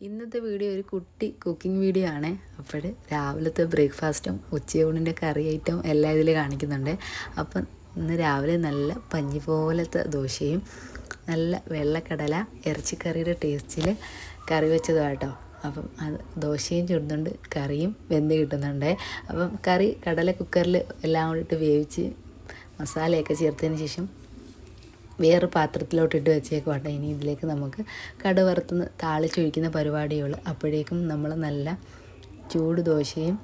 ഇന്നത്തെ വീഡിയോ ഒരു കുട്ടി കുക്കിംഗ് വീഡിയോ ആണ്. അപ്പോൾ രാവിലത്തെ ബ്രേക്ക്ഫാസ്റ്റും ഉച്ചയൂണിൻ്റെ കറി ഐറ്റം എല്ലാം ഇതിൽ കാണിക്കുന്നുണ്ട്. അപ്പം ഇന്ന് രാവിലെ നല്ല പഞ്ഞി പോലത്തെ ദോശയും നല്ല വെള്ളക്കടല ഇറച്ചിക്കറിയുടെ ടേസ്റ്റിൽ കറി വെച്ചതാട്ടോ. അപ്പം അത് ദോശയും ചുടുന്നുണ്ട്, കറിയും വെന്ത് കിട്ടുന്നുണ്ട്. അപ്പം കറി കടല കുക്കറിൽ എല്ലാം കൂടിയിട്ട് വേവിച്ച് മസാലയൊക്കെ ചേർത്തതിന് ശേഷം വേറെ പാത്രത്തിലോട്ടിട്ട് വെച്ചേക്കുവാട്ടെ. ഇനി ഇതിലേക്ക് നമുക്ക് കടുക് വറുത്തുനിന്ന് താളിച്ചൊഴിക്കുന്ന പരിപാടിയുള്ളൂ. അപ്പോഴേക്കും നമ്മൾ നല്ല ചൂട് ദോശയും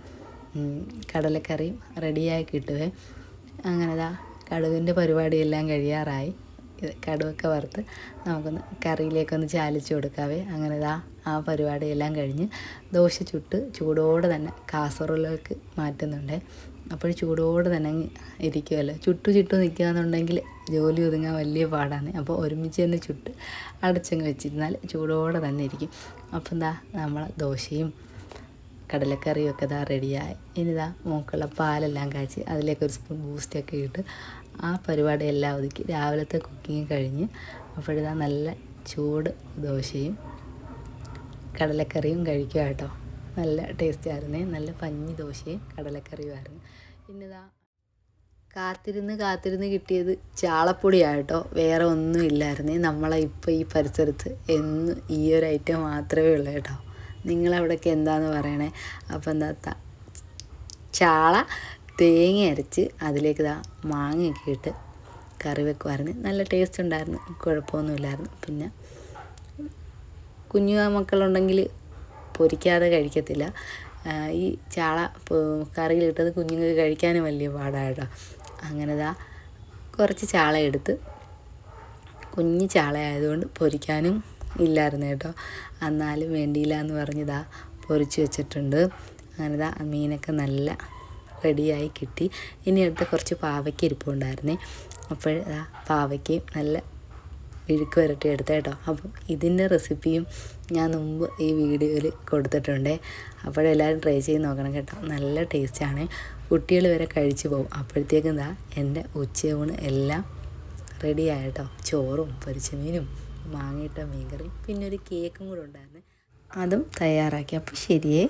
കടലക്കറിയും റെഡിയായി കിട്ടുവേ. അങ്ങനെ കടുകിൻ്റെ പരിപാടിയെല്ലാം കഴിയാറായി. കടുകൊക്കെ വറുത്ത് നമുക്കൊന്ന് കറിയിലേക്കൊന്ന് ചാലിച്ച് കൊടുക്കാവേ. അങ്ങനെ ആ പരിപാടിയെല്ലാം കഴിഞ്ഞ് ദോശ ചുട്ട് ചൂടോടെ തന്നെ കാസറോളിലേക്ക് മാറ്റുന്നുണ്ട്. അപ്പോൾ ചൂടോടെ തന്നെ ഇരിക്കുമല്ലോ. ചുട്ടു നിൽക്കുക എന്നുണ്ടെങ്കിൽ ജോലി ഒതുങ്ങാൻ വലിയ പാടാണ്. അപ്പോൾ ഒരുമിച്ച് തന്നെ ചുട്ട് അടച്ചങ്ങ് വെച്ചിരുന്നാൽ ചൂടോടെ തന്നെ ഇരിക്കും. അപ്പം നമ്മൾ ദോശയും കടലക്കറിയും ഒക്കെ റെഡിയായി. ഇനി മൂക്കുള്ള പാലെല്ലാം കാച്ചി അതിലേക്ക് ഒരു സ്പൂൺ ബൂസ്റ്റൊക്കെ ഇട്ട് ആ പരിപാടി എല്ലാം ഒതുക്കി രാവിലത്തെ കുക്കിങ് കഴിഞ്ഞ് അപ്പോഴിതാ നല്ല ചൂട് ദോശയും കടലക്കറിയും കഴിക്കുക കേട്ടോ. നല്ല ടേസ്റ്റ് ആയിരുന്നേ. നല്ല പഞ്ഞി ദോശയും കടലക്കറിയുമായിരുന്നു. പിന്നെ കാത്തിരുന്ന് കിട്ടിയത് ചാളപ്പൊടിയാട്ടോ. വേറെ ഒന്നും ഇല്ലായിരുന്നേ. നമ്മളെ ഇപ്പോൾ ഈ പരിസരത്ത് എന്നും ഈ ഒരു ഐറ്റം മാത്രമേ ഉള്ളൂ കേട്ടോ. നിങ്ങളവിടെയൊക്കെ എന്താണെന്ന് പറയണേ. അപ്പം ചാള തേങ്ങ അരച്ച് അതിലേക്ക് മാങ്ങയൊക്കെ ഇട്ട് കറി വെക്കുമായിരുന്നു. നല്ല ടേസ്റ്റ് ഉണ്ടായിരുന്നു, കുഴപ്പമൊന്നുമില്ലായിരുന്നു. പിന്നെ കുഞ്ഞു മക്കളുണ്ടെങ്കിൽ പൊരിക്കാതെ കഴിക്കത്തില്ല. ഈ ചാള കറിയിലിട്ടത് കുഞ്ഞുങ്ങൾക്ക് കഴിക്കാനും വലിയ പാടാട്ടോ. അങ്ങനെ കുറച്ച് ചാള എടുത്ത്, കുഞ്ഞു ചാള ആയതുകൊണ്ട് പൊരിക്കാനും ഇല്ലായിരുന്നു കേട്ടോ. എന്നാലും വേണ്ടിയില്ല എന്ന് പറഞ്ഞ് പൊരിച്ച് വെച്ചിട്ടുണ്ട്. അങ്ങനെ മീനൊക്കെ നല്ല റെഡിയായി കിട്ടി. ഇനി അടുത്ത് കുറച്ച് പാവയ്ക്ക ഇരിപ്പുണ്ടായിരുന്നേ. അപ്പോൾ പാവയ്ക്കയും നല്ല ഇഴുക്ക് വരട്ടി എടുത്ത കേട്ടോ. അപ്പം ഇതിൻ്റെ റെസിപ്പിയും ഞാൻ മുമ്പ് ഈ വീഡിയോയിൽ കൊടുത്തിട്ടുണ്ട്. അപ്പോഴെല്ലാവരും ട്രൈ ചെയ്ത് നോക്കണം കേട്ടോ. നല്ല ടേസ്റ്റാണ്. കുട്ടികൾ വരെ കഴിച്ചു പോകും. അപ്പോഴത്തേക്കും എൻ്റെ ഉച്ചയൂണ് എല്ലാം റെഡിയായിട്ടോ. ചോറും പൊരിച്ച മീനും മാങ്ങയിട്ട മീൻകറിയും പിന്നെ ഒരു കേക്കും കൂടെ ഉണ്ടായിരുന്നു. അതും തയ്യാറാക്കി. അപ്പോൾ ശരിയേ.